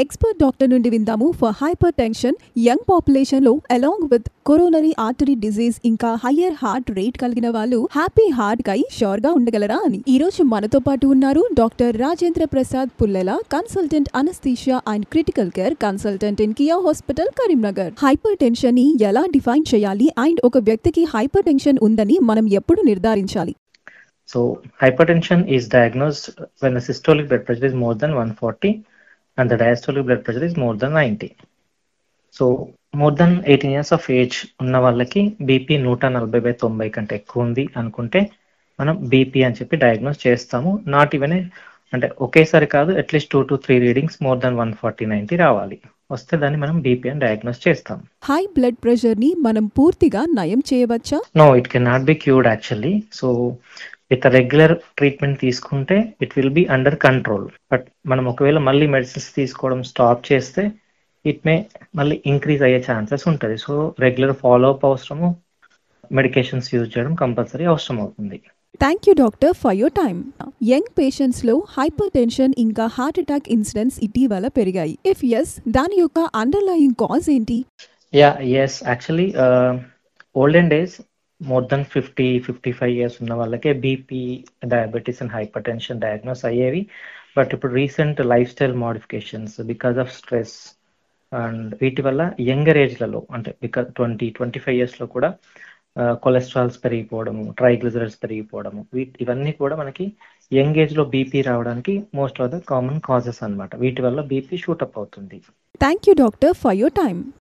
Expert doctor నుండి విందాము for hypertension young పాపులేషన్‌లో along with coronary artery disease ఇంకా హయ్యర్ హార్ట్ రేట్ కలిగిన వాళ్ళు హ్యాపీ హార్ట్ కై ష్యూర్‌గా ఉండగలరా అని. ఈ రోజు మనతో పాటు ఉన్నారు doctor Rajendra Prasad Pullela, consultant anaesthesia and critical care consultant in Kia hospital Karimnagar. Hyper tension ని ఎలా డిఫైన్ చేయాలి అండ్ ఒక వ్యక్తికి హైపర్ టెన్షన్ ఉందని మనం ఎప్పుడు నిర్ధారించాలి? So hypertension is diagnosed when the systolic blood pressure is more than 140 and the diastolic blood pressure is more than 90. So more than 18 years of age ఉన్న వాళ్ళకి బీపీ 140/90 కంటే ఎక్కువ ఉంది అనుకుంటే మనం బీపీ అని చెప్పి డయాగ్నోస్ చేస్తాము. నాట్ ఈవెన్ అంటే ఒకేసారి కాదు, at least 2 to 3 readings more than 140/90 రావాలి. వస్తే దాన్ని మనం బీపీ అని డయాగ్నోస్ చేస్తాం. హై బ్లడ్ ప్రెషర్ ని మనం పూర్తిగా నయం చేయవచ్చా? No, it can not be cured actually. So with regular treatment తీసుకుంటే it will be under control. But మనం ఒకవేళ మళ్ళీ మెడిసిన్స్ తీసుకోవడం స్టాప్ చేస్తే ఇట్ మే మళ్ళీ ఇంక్రీజ్ అయ్యే ఛాన్సెస్ ఉంటుంది. సో రెగ్యులర్ ఫాలో అప్ అవసరము, మెడికేషన్స్ యూజ్ చేయడం కంపల్సరీ అవసరం అవుతుంది. Thank you doctor for your time. Young patients లో హైపర్ టెన్షన్ ఇంకా హార్ట్ అటాక్ ఇన్సిడెంట్స్ ఇటీవల పెరిగాయి. ఇఫ్ ఎస్, దాని యొక్క అండర్లయింగ్ కాజ్ ఏంటి? Yes actually olden days more then 50-55 years ఉన్న వాళ్ళకే BP, diabetes and hypertension diagnose అయ్యేవి. బట్ ఇప్పుడు recent lifestyle modifications because of stress and వీటి వల్ల యంగర్ ఏజ్లలో అంటే బికాస్ 20-25 ఇయర్స్లో కూడా కొలెస్ట్రాల్స్ పెరిగిపోవడము, ట్రైగ్లిజరైడ్స్ పెరిగిపోవడము, ఇవన్నీ కూడా మనకి యంగ్ ఏజ్లో బీపీ రావడానికి most of the common causes అన్నమాట. వీటి వల్ల బీపీ షూటప్ అవుతుంది. Thank you doctor for your time.